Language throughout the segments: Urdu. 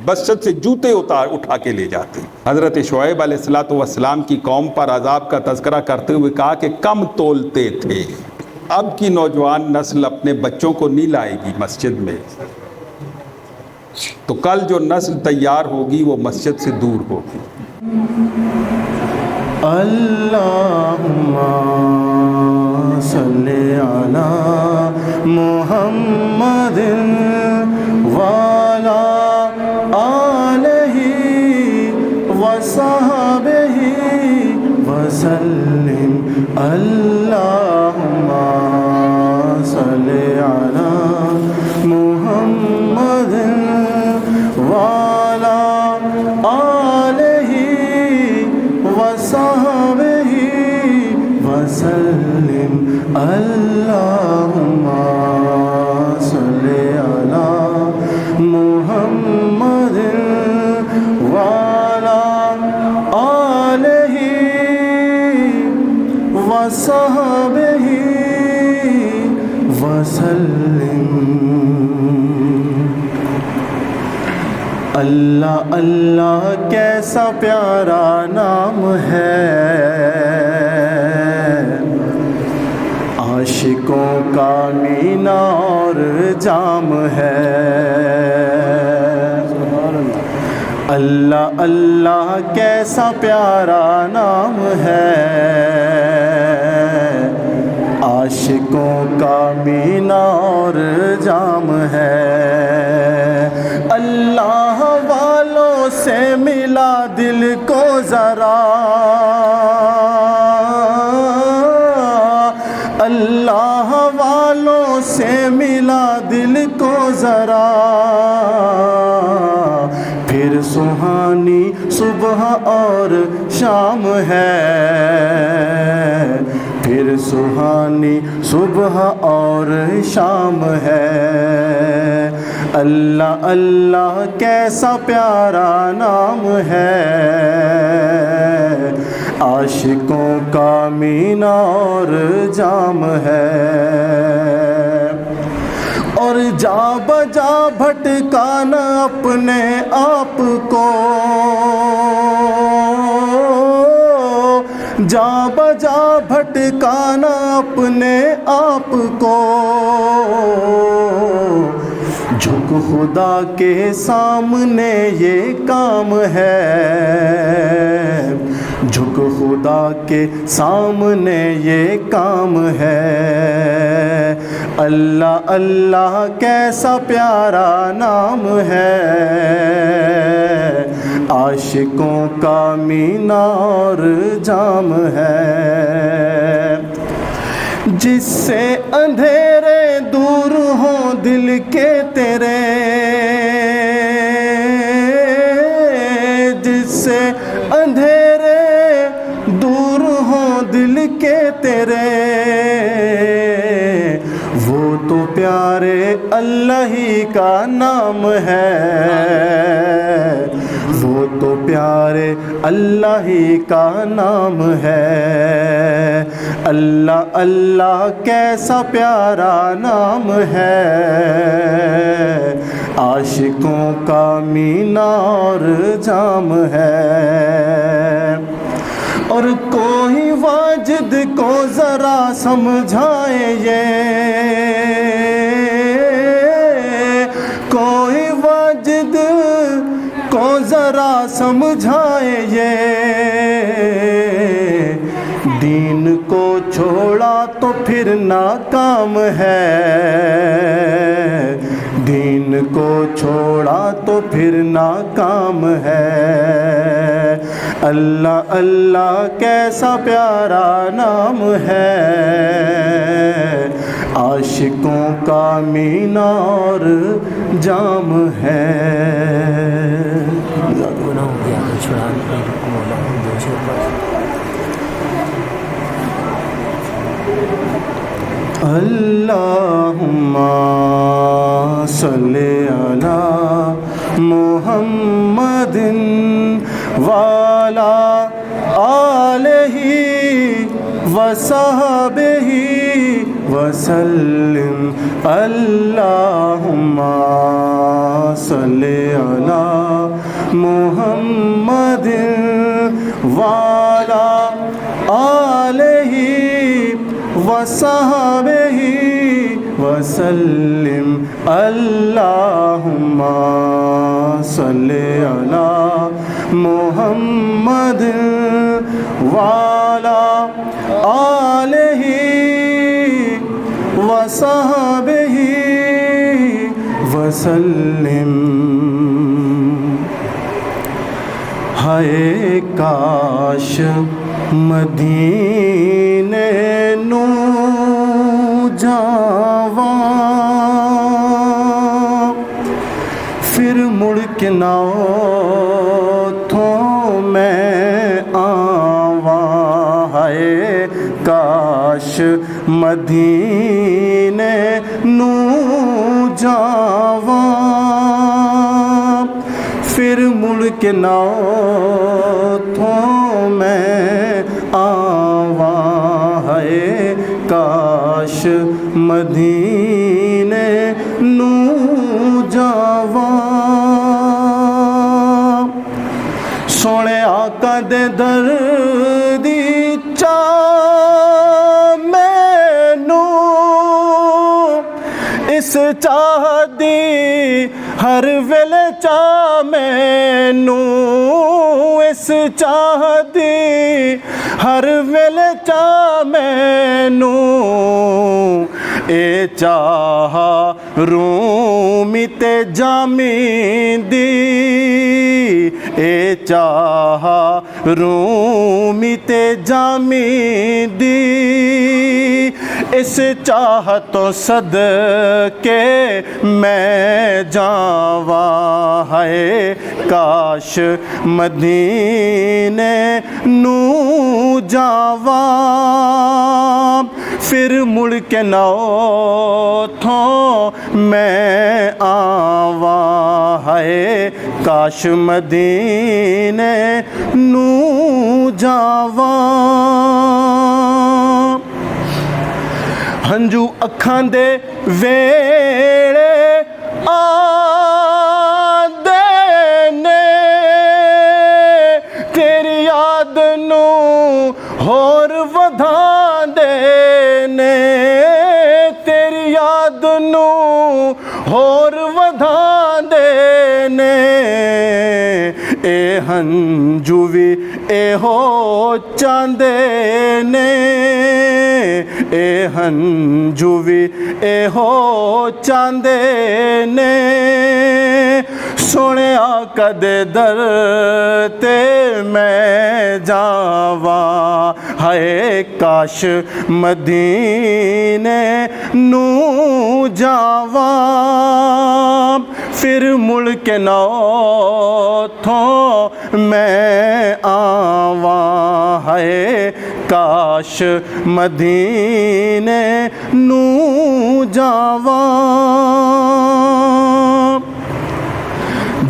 مسجد سے جوتے اٹھا کے لے جاتے. حضرت شعیب علیہ السلام کی قوم پر عذاب کا تذکرہ کرتے ہوئے کہا کہ کم تولتے تھے. اب کی نوجوان نسل اپنے بچوں کو نہیں لائے گی مسجد میں، تو کل جو نسل تیار ہوگی وہ مسجد سے دور ہوگی. اللہم صلی علی محمد وعلی آلہ وصحبہ وسلم. اللہم صلی علی محمد وعلی آلہ وصحبہ وسلم. اللہم صلی علی محمد وعلی آلہ وصحبہ وسلم. اللہ اللہ کیسا پیارا نام ہے، عاشقوں کا مینہ اور جام ہے. اللہ اللہ کیسا پیارا نام ہے، عاشقوں کا مینہ اور جام ہے. اللہ والوں سے ملا دل کو ذرا، اللہ والوں سے ملا دل کو ذرا. پھر سہانی صبح اور شام ہے، پھر سہانی صبح اور شام ہے. اللہ اللہ کیسا پیارا نام ہے، عاشقوں کا مینہ اور جام ہے. اور جا بجا بھٹکانا اپنے آپ کو، جا بجا بھٹکانا اپنے آپ کو. جھک خدا کے سامنے یہ کام ہے، جھک خدا کے سامنے یہ کام ہے. اللہ اللہ کیسا پیارا نام ہے، عاشقوں کا مینہ اور جام ہے. جس سے اندھیرے دور ہوں دل کے تیرے، جس سے اندھیرے دور ہوں دل کے تیرے، وہ تو پیارے اللہ ہی کا نام ہے، وہ تو پیارے اللہ ہی کا نام ہے. اللہ اللہ کیسا پیارا نام ہے، عاشقوں کا مینہ اور جام ہے. اور کوئی واجد کو ذرا سمجھائے یہ، کوئی واجد کو ذرا سمجھائے یہ. دین کو چھوڑا تو پھر ناکام ہے، دین کو چھوڑا تو پھر ناکام ہے. اللہ اللہ کیسا پیارا نام ہے، عاشقوں کا مینہ اور جام ہے. اللہم صلی علی محمد وعلی آلہ وصحبہ وسلم. اللہم صلی علی محمد وعلى آلہ وصحبہ وسلم اللہم صلی علی محمد وعلى آلہ وصحبہ وسلم۔ ہائے کاش مدینے نو جاواں، پھر مڑ کے نہ اوتھوں میں آواں۔ ہائے کاش مدینے نو جاواں، پھر مڑ کے نہ اوتھوں میں آواں۔ ہے کاش مدینے نو جاواں، سونے آقا دے در دی چاہ مینوں، اس چاہ دی ہر ویلے چاہ مینوں، اس چاہ دی ہر ویلے چاہ مینوں، اے چاہ رومی تے جامی دی، اے چاہ رومی تے جامی دی، اس چاہ تو صدقے میں جاواں۔ ہے کاش مدینے نو جاواں، پھر مڑ کے نہ اوتھوں میں آواں۔ ہے کاش مدینے نو جاواں، ہنجو اکھاں دے ویڑے آندے نے، تیری یاد نو ہور ودھاندے نے، تیری یاد نو ہور ودھاندے نے، اے ہنجو وی اے ہو چاندے نے، اے ہنجو وی اے ہو چاندے نے، سونے آقا دے در تے میں جاواں۔ ہے کاش مدینے نو جاواں، پھر مڑ کے نہ اوتھوں میں آواں۔ ہے کاش مدینے نو جاواں،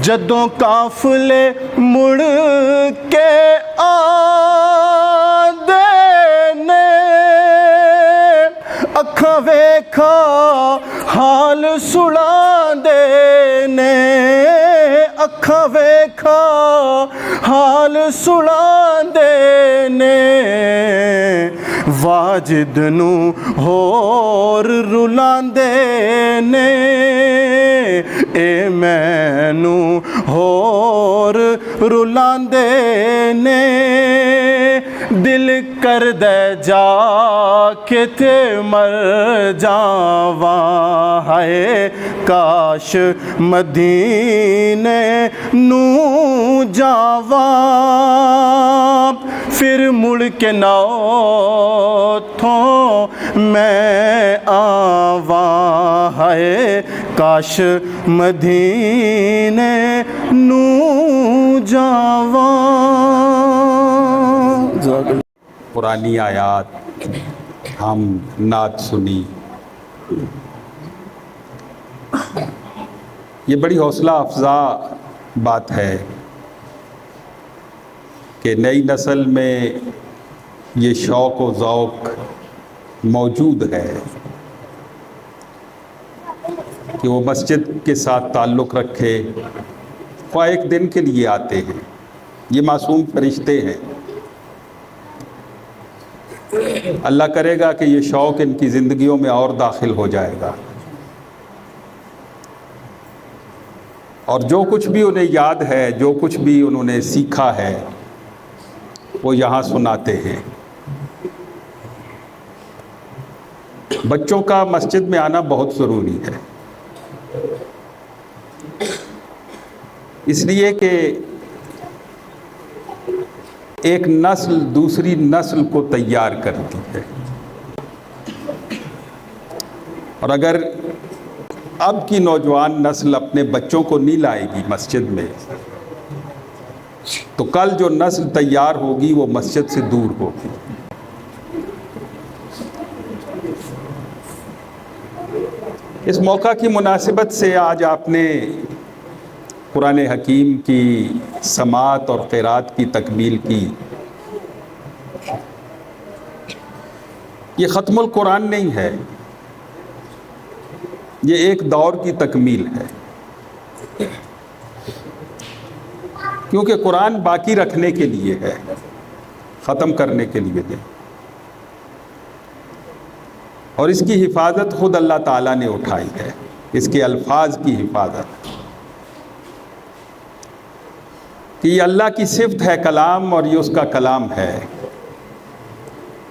جدوں قافلے مڑ کے آندے نے، اکھاں ویکھا حال سڑاندے نے، اکھاں ویکھا حال سڑاندے نے، واجد نو ہور رلاندے نے، اے مینوں ہور رلاندے نے، دل کردے جا کے تے مر جاواں۔ ہے کاش مدینے نو جاواں، پھر مڑ کے نہ اوتھوں میں آواں۔ ہے کاش مدینے نو جاواں۔ پرانی آیات ہم نعت سنی، یہ بڑی حوصلہ افزا بات ہے کہ نئی نسل میں یہ شوق و ذوق موجود ہے کہ وہ مسجد کے ساتھ تعلق رکھے، خواہ ایک دن کے لیے آتے ہیں، یہ معصوم فرشتے ہیں، اللہ کرے گا کہ یہ شوق ان کی زندگیوں میں اور داخل ہو جائے گا، اور جو کچھ بھی انہیں یاد ہے، جو کچھ بھی انہوں نے سیکھا ہے، وہ یہاں سناتے ہیں۔ بچوں کا مسجد میں آنا بہت ضروری ہے، اس لیے کہ ایک نسل دوسری نسل کو تیار کرتی ہے، اور اگر اب کی نوجوان نسل اپنے بچوں کو نہیں لائے گی مسجد میں، تو کل جو نسل تیار ہوگی وہ مسجد سے دور ہوگی۔ اس موقع کی مناسبت سے آج آپ نے قرآن حکیم کی سماعت اور قرات کی تکمیل کی۔ یہ ختم القرآن نہیں ہے، یہ ایک دور کی تکمیل ہے، کیونکہ قرآن باقی رکھنے کے لیے ہے، ختم کرنے کے لیے نہیں، اور اس کی حفاظت خود اللہ تعالیٰ نے اٹھائی ہے، اس کے الفاظ کی حفاظت، کہ یہ اللہ کی صفت ہے کلام، اور یہ اس کا کلام ہے۔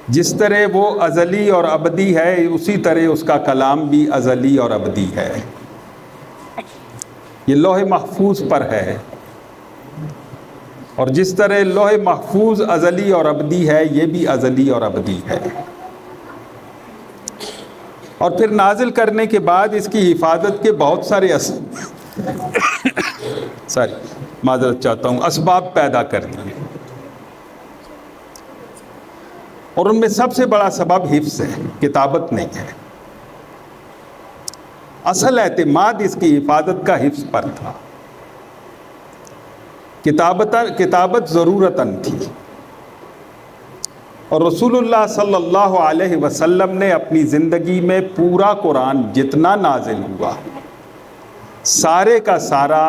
جس طرح وہ ازلی اور ابدی ہے، اسی طرح اس کا کلام بھی ازلی اور ابدی ہے۔ یہ لوح محفوظ پر ہے، اور جس طرح لوح محفوظ ازلی اور ابدی ہے، یہ بھی ازلی اور ابدی ہے۔ اور پھر نازل کرنے کے بعد اس کی حفاظت کے بہت سارے معذرت چاہتا ہوں، اسباب پیدا کر دیے، اور ان میں سب سے بڑا سبب حفظ ہے، کتابت نہیں ہے۔ اصل اعتماد اس کی حفاظت کا حفظ پر تھا، کتابت ضرورتاً تھی، اور رسول اللہ صلی اللہ علیہ وسلم نے اپنی زندگی میں پورا قرآن جتنا نازل ہوا، سارے کا سارا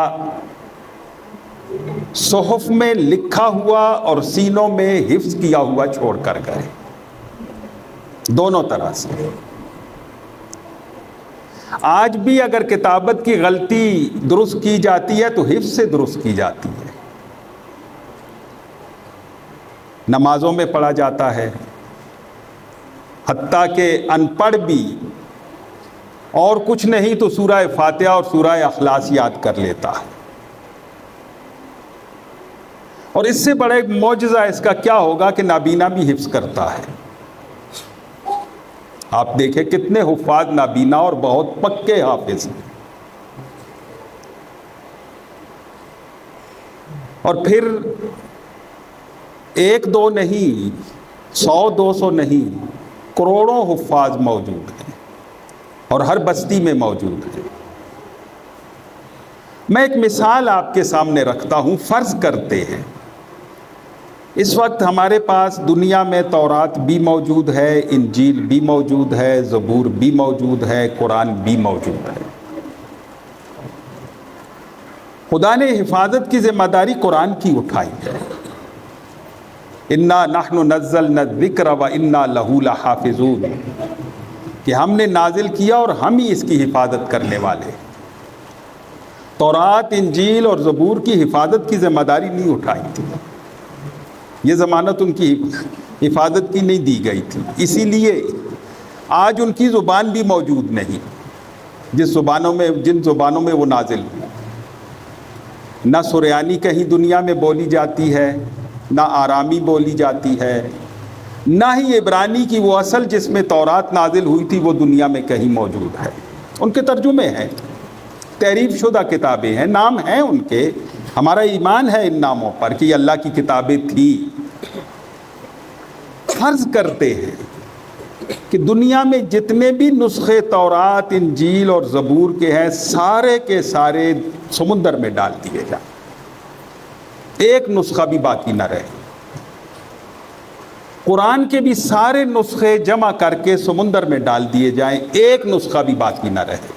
صحف میں لکھا ہوا اور سینوں میں حفظ کیا ہوا چھوڑ کر گئے، دونوں طرح سے۔ آج بھی اگر کتابت کی غلطی درست کی جاتی ہے تو حفظ سے درست کی جاتی ہے۔ نمازوں میں پڑھا جاتا ہے، حتیٰ کہ ان پڑھ بھی اور کچھ نہیں تو سورہ فاتحہ اور سورہ اخلاص یاد کر لیتا ہے، اور اس سے بڑا ایک معجزہ اس کا کیا ہوگا کہ نابینا بھی حفظ کرتا ہے۔ آپ دیکھیں کتنے حفاظ نابینا اور بہت پکے حافظ ہیں، اور پھر ایک دو نہیں، 100 200 نہیں، کروڑوں حفاظ موجود ہیں، اور ہر بستی میں موجود ہیں۔ میں ایک مثال آپ کے سامنے رکھتا ہوں۔ فرض کرتے ہیں اس وقت ہمارے پاس دنیا میں تورات بھی موجود ہے، انجیل بھی موجود ہے، زبور بھی موجود ہے، قرآن بھی موجود ہے۔ خدا نے حفاظت کی ذمہ داری قرآن کی اٹھائی ہے۔ انا نحن نزلنا الذکر وانا لہ لحافظون، کہ ہم نے نازل کیا اور ہم ہی اس کی حفاظت کرنے والے۔ تورات، انجیل اور زبور کی حفاظت کی ذمہ داری نہیں اٹھائی تھی، یہ ضمانت ان کی حفاظت کی نہیں دی گئی تھی، اسی لیے آج ان کی زبان بھی موجود نہیں، جن زبانوں میں وہ نازل ہوئی۔ نہ سریانی کہیں دنیا میں بولی جاتی ہے، نہ آرامی بولی جاتی ہے، نہ ہی عبرانی کی وہ اصل جس میں تورات نازل ہوئی تھی وہ دنیا میں کہیں موجود ہے۔ ان کے ترجمے ہیں، تحریف شدہ کتابیں ہیں، نام ہیں ان کے، ہمارا ایمان ہے ان ناموں پر کہ یہ اللہ کی کتابیں تھیں۔ فرض کرتے ہیں کہ دنیا میں جتنے بھی نسخے تورات، انجیل اور زبور کے ہیں، سارے کے سارے سمندر میں ڈال دیے جائیں، ایک نسخہ بھی باقی نہ رہے۔ قرآن کے بھی سارے نسخے جمع کر کے سمندر میں ڈال دیے جائیں، ایک نسخہ بھی باقی نہ رہے۔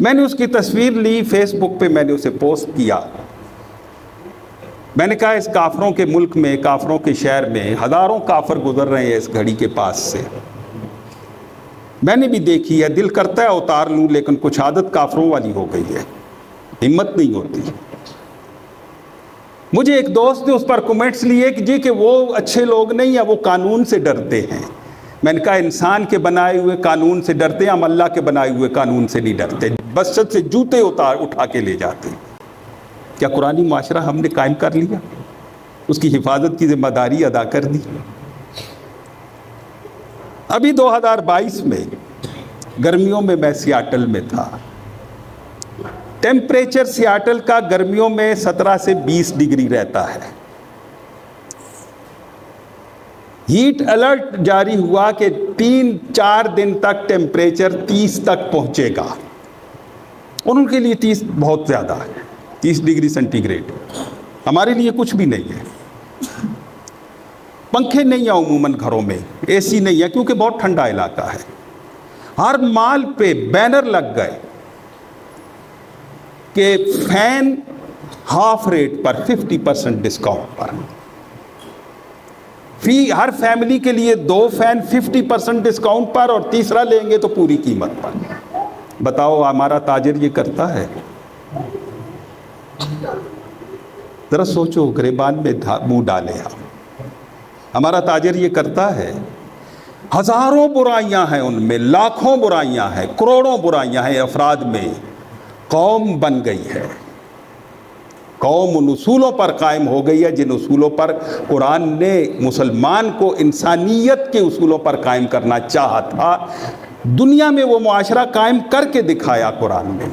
میں نے اس کی تصویر لی، فیس بک پہ میں نے اسے پوسٹ کیا۔ میں نے کہا اس کافروں کے ملک میں، کافروں کے شہر میں ہزاروں کافر گزر رہے ہیں اس گھڑی کے پاس سے، میں نے بھی دیکھی ہے، دل کرتا ہے اتار لوں، لیکن کچھ عادت کافروں والی ہو گئی ہے، ہمت نہیں ہوتی۔ مجھے ایک دوست نے اس پر کمنٹس لیے کہ جی کہ وہ اچھے لوگ نہیں ہیں، وہ قانون سے ڈرتے ہیں۔ میں نے کہا انسان کے بنائے ہوئے قانون سے ڈرتے ہیں، ہم اللہ کے بنائے ہوئے قانون سے نہیں ڈرتے، مسجد سے جوتے اٹھا کے لے جاتے ہیں۔ کیا قرآنی معاشرہ ہم نے قائم کر لیا؟ اس کی حفاظت کی ذمہ داری ادا کر دی؟ ابھی 2022 میں گرمیوں میں میں سیاٹل میں تھا، ٹیمپریچر سیاٹل کا گرمیوں میں 17 سے 20 ڈگری رہتا ہے۔ ہیٹ الرٹ جاری ہوا کہ 3-4 دن تک ٹیمپریچر 30 تک پہنچے گا، اور ان کے لیے 30 بہت زیادہ ہے، 30 ڈگری سینٹی گریڈ ہمارے لیے کچھ بھی نہیں ہے۔ پنکھے نہیں ہیں عموماً گھروں میں، اے سی نہیں ہے کیونکہ بہت ٹھنڈا علاقہ ہے۔ ہر مال پہ بینر لگ گئے کہ فین ہاف ریٹ پر، 50% ڈسکاؤنٹ پر، ہر فیملی کے لیے 2 فین 50% ڈسکاؤنٹ پر، اور تیسرا لیں گے تو پوری قیمت پر۔ بتاؤ ہمارا تاجر یہ کرتا ہے؟ ذرا سوچو، گریبان میں منہ ڈالے آپ، ہمارا تاجر یہ کرتا ہے؟ ہزاروں برائیاں ہیں ان میں، لاکھوں برائیاں ہیں، کروڑوں برائیاں ہیں افراد میں۔ قوم بن گئی ہے، قوم ان اصولوں پر قائم ہو گئی ہے جن اصولوں پر قرآن نے مسلمان کو انسانیت کے اصولوں پر قائم کرنا چاہا تھا۔ دنیا میں وہ معاشرہ قائم کر کے دکھایا قرآن نے،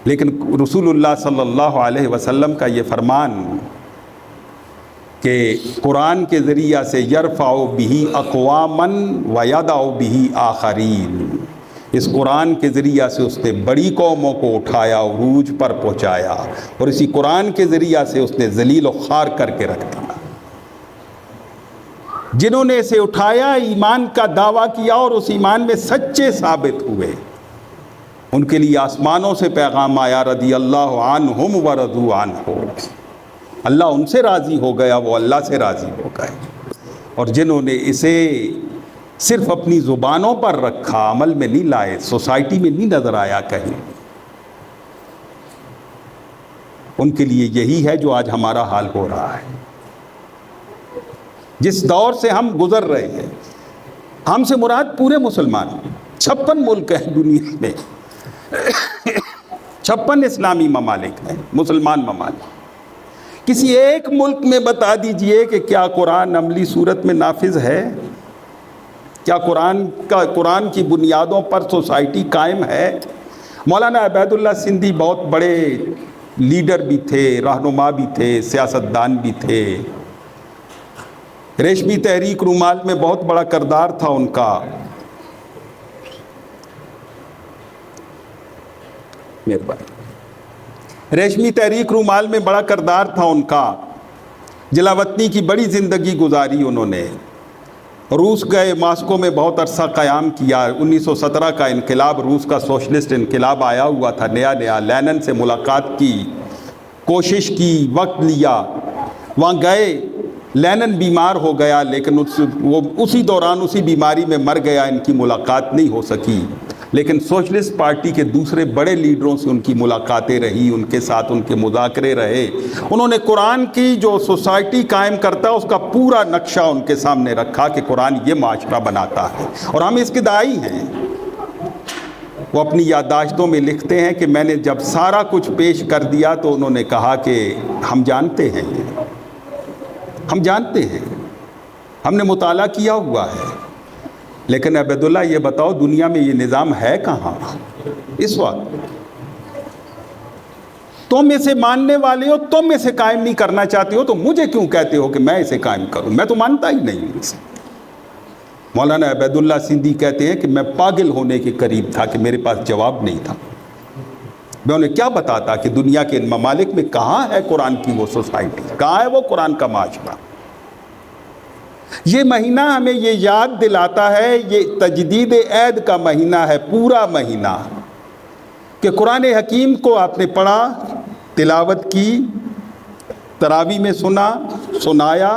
لیکن رسول اللہ صلی اللہ علیہ وسلم کا یہ فرمان کہ قرآن کے ذریعہ سے یرفع بہ اقواما ویضع بہ آخرین، اس قرآن کے ذریعہ سے اس نے بڑی قوموں کو اٹھایا، عروج پر پہنچایا، اور اسی قرآن کے ذریعہ سے اس نے ذلیل و خوار کر کے رکھ دیا۔ جنہوں نے اسے اٹھایا، ایمان کا دعویٰ کیا اور اس ایمان میں سچے ثابت ہوئے، ان کے لیے آسمانوں سے پیغام آیا، رضی اللہ عنہم ورضوا عنہ، اللہ ان سے راضی ہو گیا، وہ اللہ سے راضی ہو گئے۔ اور جنہوں نے اسے صرف اپنی زبانوں پر رکھا، عمل میں نہیں لائے، سوسائٹی میں نہیں نظر آیا کہیں، ان کے لیے یہی ہے جو آج ہمارا حال ہو رہا ہے۔ جس دور سے ہم گزر رہے ہیں، ہم سے مراد پورے مسلمان، 56 ملک ہیں دنیا میں، 56 اسلامی ممالک ہیں، مسلمان ممالک۔ کسی ایک ملک میں بتا دیجئے کہ کیا قرآن عملی صورت میں نافذ ہے؟ کیا قرآن کی بنیادوں پر سوسائٹی قائم ہے؟ مولانا عبید اللہ سندھی بہت بڑے لیڈر بھی تھے، رہنما بھی تھے، سیاستدان بھی تھے، ریشمی تحریک رومال میں بہت بڑا کردار تھا ان کا۔ ریشمی تحریک رومال میں بڑا کردار تھا ان کا، جلاوطنی کی بڑی زندگی گزاری انہوں نے، روس گئے، ماسکو میں بہت عرصہ قیام کیا۔ 1917 کا انقلاب، روس کا سوشلسٹ انقلاب آیا ہوا تھا نیا نیا، لینن سے ملاقات کی، کوشش کی، وقت لیا، وہاں گئے، لینن بیمار ہو گیا، لیکن وہ اسی دوران اسی بیماری میں مر گیا، ان کی ملاقات نہیں ہو سکی، لیکن سوشلسٹ پارٹی کے دوسرے بڑے لیڈروں سے ان کی ملاقاتیں رہی، ان کے ساتھ ان کے مذاکرے رہے۔ انہوں نے قرآن کی جو سوسائٹی قائم کرتا ہے اس کا پورا نقشہ ان کے سامنے رکھا کہ قرآن یہ معاشرہ بناتا ہے، اور ہم اس کے داعی ہیں۔ وہ اپنی یادداشتوں میں لکھتے ہیں کہ میں نے جب سارا کچھ پیش کر دیا تو انہوں نے کہا کہ ہم جانتے ہیں، ہم جانتے ہیں، ہم نے مطالعہ کیا ہوا ہے، لیکن عبید اللہ یہ بتاؤ دنیا میں یہ نظام ہے کہاں اس وقت؟ تم اسے ماننے والے ہو، تم اسے قائم نہیں کرنا چاہتے ہو، تو مجھے کیوں کہتے ہو کہ میں اسے قائم کروں؟ میں تو مانتا ہی نہیں ہوں اسے۔ مولانا عبید اللہ سندھی کہتے ہیں کہ میں پاگل ہونے کے قریب تھا کہ میرے پاس جواب نہیں تھا۔ میں انہیں کیا بتاتا کہ دنیا کے ان ممالک میں کہاں ہے قرآن کی وہ سوسائٹی، کہاں ہے وہ قرآن کا معاشرہ؟ یہ مہینہ ہمیں یہ یاد دلاتا ہے، یہ تجدید عہد کا مہینہ ہے، پورا مہینہ کہ قرآن حکیم کو آپ نے پڑھا، تلاوت کی، تراویح میں سنا، سنایا،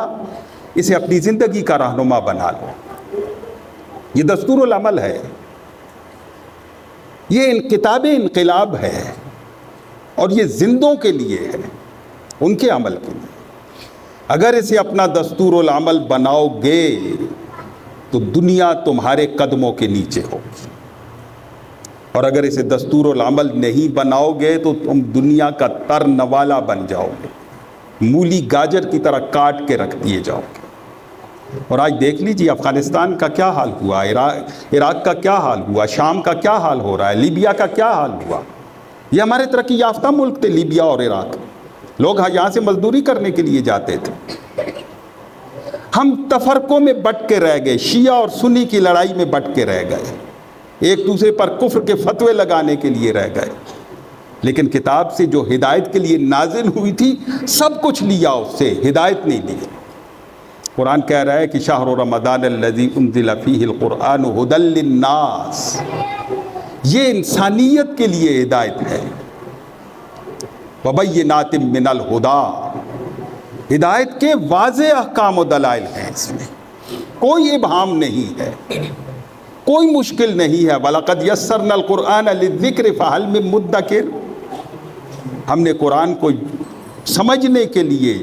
اسے اپنی زندگی کا رہنما بنا لو۔ یہ دستور العمل ہے، یہ کتاب انقلاب ہے، اور یہ زندوں کے لیے ہے، ان کے عمل کے لیے۔ اگر اسے اپنا دستور العمل بناؤ گے تو دنیا تمہارے قدموں کے نیچے ہوگی، اور اگر اسے دستور العمل نہیں بناؤ گے تو تم دنیا کا تر نوالا بن جاؤ گے، مولی گاجر کی طرح کاٹ کے رکھ دیے جاؤ گے۔ اور آج دیکھ لیجیے افغانستان کا کیا حال ہوا، عراق کا کیا حال ہوا، شام کا کیا حال ہو رہا ہے، لیبیا کا کیا حال ہوا۔ یہ ہمارے ترقی یافتہ ملک تھے لیبیا اور عراق، لوگ یہاں سے مزدوری کرنے کے لیے جاتے تھے۔ ہم تفرقوں میں بٹ کے رہ گئے، شیعہ اور سنی کی لڑائی میں بٹ کے رہ گئے، ایک دوسرے پر کفر کے فتوے لگانے کے لیے رہ گئے۔ لیکن کتاب سے جو ہدایت کے لیے نازل ہوئی تھی سب کچھ لیا، اس سے ہدایت نہیں لی۔ قرآن کہہ رہا ہے کہ شہر رمضان الذی انزل فیہ القرآن ھدی للناس، یہ انسانیت کے لیے ہدایت ہے۔ وبینات من الہدی، ہدایت کے واضح احکام و دلائل ہیں، اس میں کوئی ابہام نہیں ہے، کوئی مشکل نہیں ہے۔ وَلَقَدْ يَسَّرْنَا الْقُرْآنَ لِلذِّكْرِ فَهَلْ مِن مُدَّكِرٍ، ہم نے قرآن کو سمجھنے کے لیے،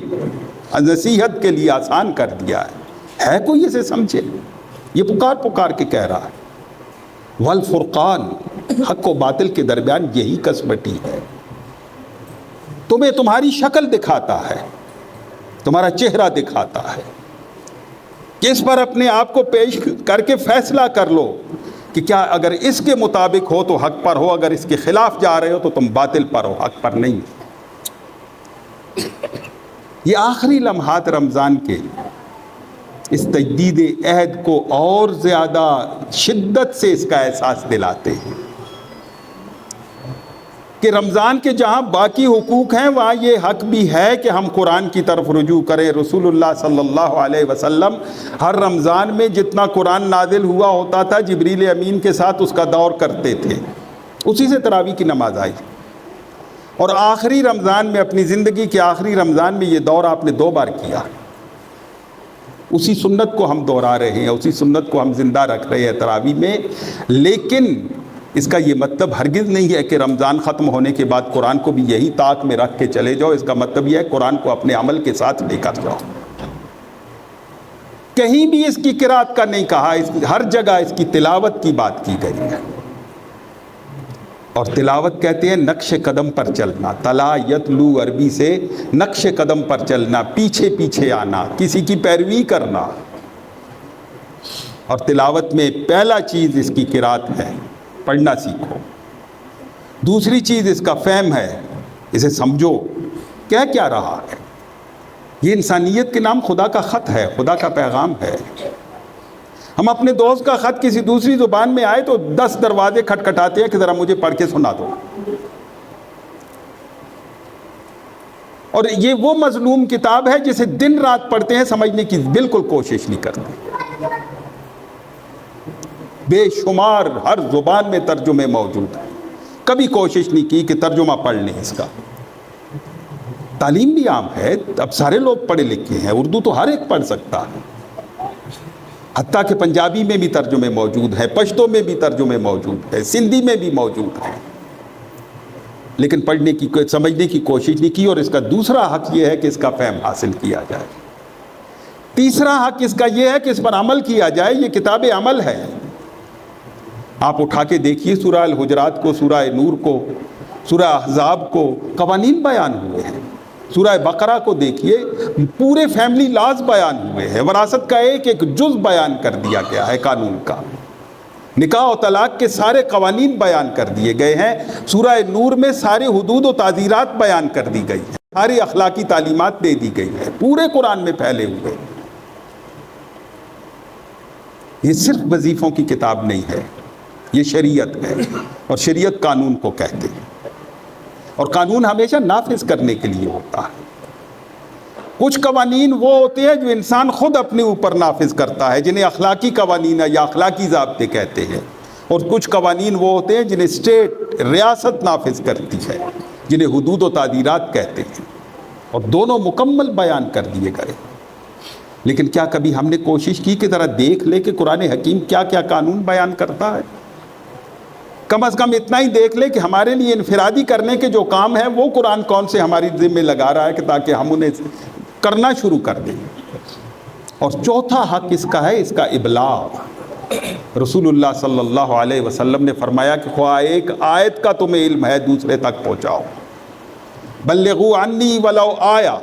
نصیحت کے لیے آسان کر دیا ہے کوئی اسے سمجھے؟ یہ پکار کے کہہ رہا ہے۔ والفرقان، حق و باطل کے درمیان یہی کسوٹی ہے، تمہیں تمہاری شکل دکھاتا ہے، تمہارا چہرہ دکھاتا ہے، کہ اس پر اپنے آپ کو پیش کر کے فیصلہ کر لو کہ کیا اگر اس کے مطابق ہو تو حق پر ہو، اگر اس کے خلاف جا رہے ہو تو تم باطل پر ہو، حق پر نہیں۔ یہ آخری لمحات رمضان کے اس تجدید عہد کو اور زیادہ شدت سے اس کا احساس دلاتے ہیں کہ رمضان کے جہاں باقی حقوق ہیں وہاں یہ حق بھی ہے کہ ہم قرآن کی طرف رجوع کریں۔ رسول اللہ صلی اللہ علیہ وسلم ہر رمضان میں جتنا قرآن نازل ہوا ہوتا تھا جبریل امین کے ساتھ اس کا دور کرتے تھے، اسی سے تراویح کی نماز آئی، اور آخری رمضان میں، اپنی زندگی کے آخری رمضان میں یہ دور آپ نے 2 بار کیا۔ اسی سنت کو ہم دہرا رہے ہیں، اسی سنت کو ہم زندہ رکھ رہے ہیں تراویح میں، لیکن اس کا یہ مطلب ہرگز نہیں ہے کہ رمضان ختم ہونے کے بعد قرآن کو بھی یہی طاق میں رکھ کے چلے جاؤ۔ اس کا مطلب یہ ہے قرآن کو اپنے عمل کے ساتھ لے کر جاؤ۔ کہیں بھی اس کی قرات کا نہیں کہا، ہر جگہ اس کی تلاوت کی بات کی گئی ہے، اور تلاوت کہتے ہیں نقش قدم پر چلنا، تلا یتلو عربی سے نقش قدم پر چلنا، پیچھے پیچھے آنا، کسی کی پیروی کرنا۔ اور تلاوت میں پہلا چیز اس کی قرات ہے، پڑھنا سیکھو۔ دوسری چیز اس کا فہم ہے، اسے سمجھو کہہ کیا رہا ہے۔ یہ انسانیت کے نام خدا کا خط ہے، خدا کا پیغام ہے۔ ہم اپنے دوست کا خط کسی دوسری زبان میں آئے تو 10 دروازے کھٹکھٹاتے ہیں کہ ذرا مجھے پڑھ کے سنا دو، اور یہ وہ مظلوم کتاب ہے جسے دن رات پڑھتے ہیں، سمجھنے کی بالکل کوشش نہیں کرتے۔ بے شمار ہر زبان میں ترجمے موجود ہیں، کبھی کوشش نہیں کی کہ ترجمہ پڑھ لیں اس کا۔ تعلیم بھی عام ہے، اب سارے لوگ پڑھے لکھے ہیں، اردو تو ہر ایک پڑھ سکتا ہے، حتیٰ کہ پنجابی میں بھی ترجمے موجود ہیں، پشتو میں بھی ترجمے موجود ہیں، سندھی میں بھی موجود ہیں، لیکن پڑھنے کی، سمجھنے کی کوشش نہیں کی۔ اور اس کا دوسرا حق یہ ہے کہ اس کا فہم حاصل کیا جائے۔ تیسرا حق اس کا یہ ہے کہ اس پر عمل کیا جائے، یہ کتاب عمل ہے۔ آپ اٹھا کے دیکھیے سورہ الحجرات کو، سورہ نور کو، سورہ احزاب کو، قوانین بیان ہوئے ہیں۔ سورہ بقرہ کو دیکھیے، پورے فیملی لاز بیان ہوئے ہیں، وراثت کا ایک ایک جز بیان کر دیا گیا ہے، قانون کا، نکاح و طلاق کے سارے قوانین بیان کر دیے گئے ہیں۔ سورہ نور میں سارے حدود و تعزیرات بیان کر دی گئی ہیں، ساری اخلاقی تعلیمات دے دی گئی ہیں، پورے قرآن میں پھیلے ہوئے۔ یہ صرف وظیفوں کی کتاب نہیں ہے، یہ شریعت ہے، اور شریعت قانون کو کہتے ہیں، اور قانون ہمیشہ نافذ کرنے کے لیے ہوتا ہے۔ کچھ قوانین وہ ہوتے ہیں جو انسان خود اپنے اوپر نافذ کرتا ہے، جنہیں اخلاقی قوانین یا اخلاقی ضابطے کہتے ہیں، اور کچھ قوانین وہ ہوتے ہیں جنہیں اسٹیٹ ریاست نافذ کرتی ہے، جنہیں حدود و تعدیرات کہتے ہیں، اور دونوں مکمل بیان کر دیے گئے۔ لیکن کیا کبھی ہم نے کوشش کی کہ ذرا دیکھ لے کہ قرآن حکیم کیا کیا قانون بیان کرتا ہے؟ کم از کم اتنا ہی دیکھ لے کہ ہمارے لیے انفرادی کرنے کے جو کام ہیں وہ قرآن کون سے ہماری ذمہ لگا رہا ہے کہ تاکہ ہم انہیں کرنا شروع کر دیں۔ اور چوتھا حق اس کا ہے، اس کا ابلاغ۔ رسول اللہ صلی اللہ علیہ وسلم نے فرمایا کہ خواہ ایک آیت کا تمہیں علم ہے دوسرے تک پہنچاؤ، بلغوا عنی ولو آیا،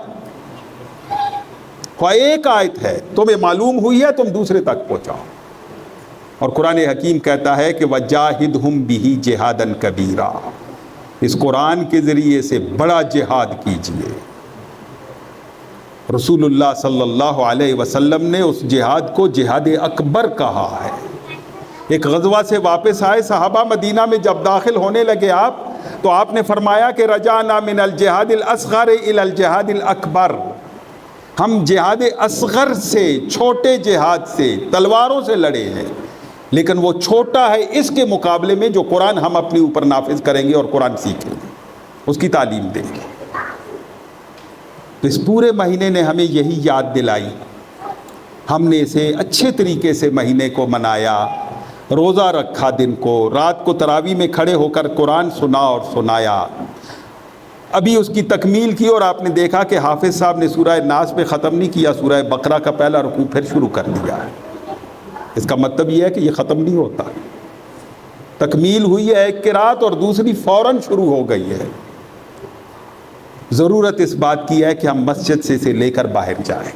خواہ ایک آیت ہے تمہیں معلوم ہوئی ہے تم دوسرے تک پہنچاؤ۔ اور قرآن حکیم کہتا ہے کہ وَجَاهِدْهُمْ بِهِ جِهَادًا كَبِيرًا، اس قرآن کے ذریعے سے بڑا جہاد کیجئے۔ رسول اللہ صلی اللہ علیہ وسلم نے اس جہاد کو جہاد اکبر کہا ہے۔ ایک غزوہ سے واپس آئے صحابہ، مدینہ میں جب داخل ہونے لگے آپ، تو آپ نے فرمایا کہ رجعنا من الجہاد الاصغر الى الجہاد الاکبر، ہم جہاد اصغر سے، چھوٹے جہاد سے، تلواروں سے لڑے ہیں، لیکن وہ چھوٹا ہے اس کے مقابلے میں جو قرآن ہم اپنے اوپر نافذ کریں گے اور قرآن سیکھیں گے، اس کی تعلیم دیں گے۔ تو اس پورے مہینے نے ہمیں یہی یاد دلائی، ہم نے اسے اچھے طریقے سے مہینے کو منایا، روزہ رکھا دن کو، رات کو تراویح میں کھڑے ہو کر قرآن سنا اور سنایا، ابھی اس کی تکمیل کی، اور آپ نے دیکھا کہ حافظ صاحب نے سورہ ناس پہ ختم نہیں کیا، سورہ بقرہ کا پہلا رکوع پھر شروع کر دیا۔ اس کا مطلب یہ ہے کہ یہ ختم نہیں ہوتا، تکمیل ہوئی ہے ایک قرات اور دوسری فوراً شروع ہو گئی ہے۔ ضرورت اس بات کی ہے کہ ہم مسجد سے اسے لے کر باہر جائیں،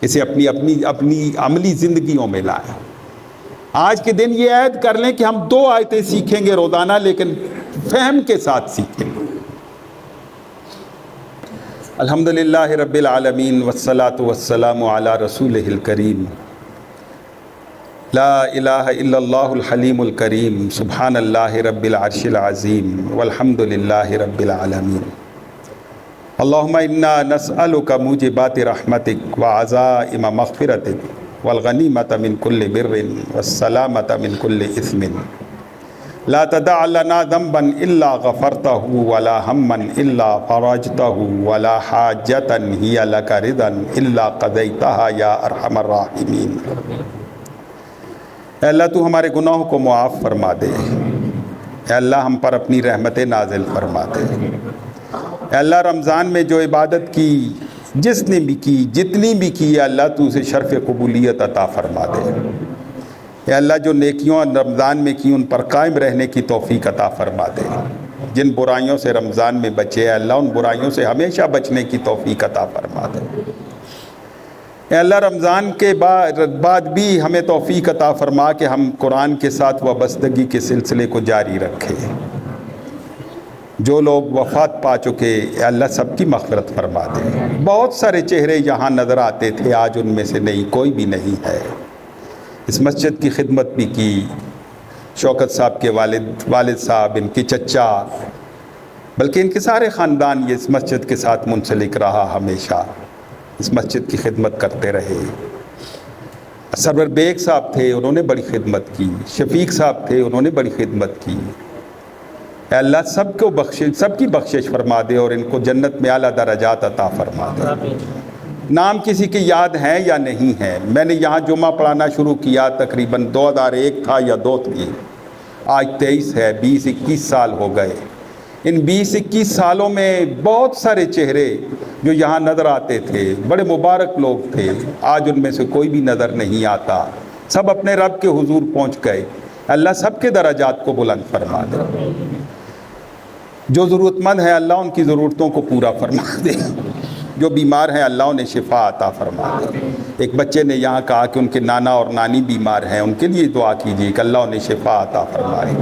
اسے اپنی عملی زندگیوں میں لائیں۔ آج کے دن یہ عہد کر لیں کہ ہم 2 آیتیں سیکھیں گے روزانہ، لیکن فہم کے ساتھ سیکھیں گے۔ الحمدللہ رب العالمین والصلاة والسلام علی رسولہ الکریم، لا الہ الا اللہ الحلیم الکریم، سبحان اللہ رب العرش العظیم، والحمدللہ رب العالمین۔ اللہم انا نسألک موجبات رحمتک وعزائم مغفرتک والغنیمۃ من کل بر والسلامۃ من کل اثم، لا تدع لنا ذنبا الا غفرتہ ولا ہما الا فرجتہ ولا حاجۃ ہی لک رضا الا قضیتہا یا ارحم الراحمین۔ اے اللہ تو ہمارے گناہوں کو معاف فرما دے، اے اللہ ہم پر اپنی رحمت نازل فرما دے، اے اللہ رمضان میں جو عبادت کی، جس نے بھی کی، جتنی بھی کی، اللہ تو اسے شرف قبولیت عطا فرما دے، اے اللہ جو نیکیوں رمضان میں کی ان پر قائم رہنے کی توفیق عطا فرما دے، جن برائیوں سے رمضان میں بچے اے اللہ ان برائیوں سے ہمیشہ بچنے کی توفیق عطا فرما دے، اے اللہ رمضان کے بعد بھی ہمیں توفیق عطا فرما کہ ہم قرآن کے ساتھ وابستگی کے سلسلے کو جاری رکھیں۔ جو لوگ وفات پا چکے اے اللہ سب کی مغفرت فرما دے۔ بہت سارے چہرے یہاں نظر آتے تھے، آج ان میں سے نہیں، کوئی بھی نہیں ہے۔ اس مسجد کی خدمت بھی کی، شوکت صاحب کے والد صاحب، ان کے چچا، بلکہ ان کے سارے خاندان یہ اس مسجد کے ساتھ منسلک رہا، ہمیشہ اس مسجد کی خدمت کرتے رہے۔ سرور بیگ صاحب تھے، انہوں نے بڑی خدمت کی، شفیق صاحب تھے، انہوں نے بڑی خدمت کی۔ اے اللہ سب کی بخشش فرما دے اور ان کو جنت میں اعلیٰ درجات عطا فرما دے۔ نام کسی کے یاد ہیں یا نہیں ہیں؟ میں نے یہاں جمعہ پڑھانا شروع کیا تقریباً 2001 تھا یا 2 تھی، آج 23 ہے، 20-21 سال ہو گئے۔ ان 20-21 سالوں میں بہت سارے چہرے جو یہاں نظر آتے تھے، بڑے مبارک لوگ تھے، آج ان میں سے کوئی بھی نظر نہیں آتا، سب اپنے رب کے حضور پہنچ گئے۔ اللہ سب کے درجات کو بلند فرما دے۔ جو ضرورت مند ہے اللہ ان کی ضرورتوں کو پورا فرما دے، جو بیمار ہیں اللہ انہیں شفا عطا فرما دے۔ ایک بچے نے یہاں کہا کہ ان کے نانا اور نانی بیمار ہیں، ان کے لیے دعا کیجیے کہ اللہ انہیں شفا عطا فرمائے۔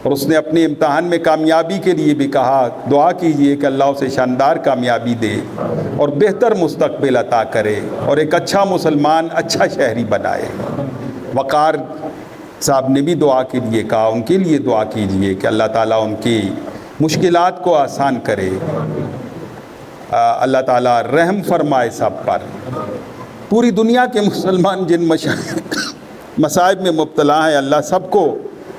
اور اس نے اپنے امتحان میں کامیابی کے لیے بھی کہا دعا کیجیے کہ اللہ اسے شاندار کامیابی دے اور بہتر مستقبل عطا کرے اور ایک اچھا مسلمان، اچھا شہری بنائے۔ وقار صاحب نے بھی دعا کے لیے کہا، ان کے لیے دعا کیجیے کہ اللہ تعالیٰ ان کی مشکلات کو آسان کرے، اللہ تعالیٰ رحم فرمائے سب پر۔ پوری دنیا کے مسلمان جن مصائب میں مبتلا ہیں، اللہ سب کو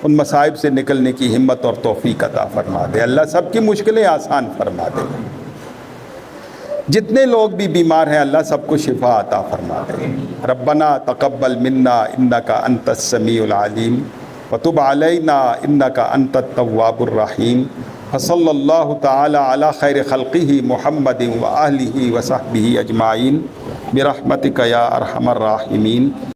ان مصائب سے نکلنے کی ہمت اور توفیق عطا فرما دے، اللہ سب کی مشکلیں آسان فرما دے، جتنے لوگ بھی بیمار ہیں اللہ سب کو شفا عطا فرما دے۔ ربنا تقبل منا انک انت السمیع العلیم وتب علینا انک انت التواب الرحیم، وصلی اللہ تعالی علی خیر خلقہ محمد وآلہ وصحبہ اجمعین برحمتک یا ارحم الراحمین۔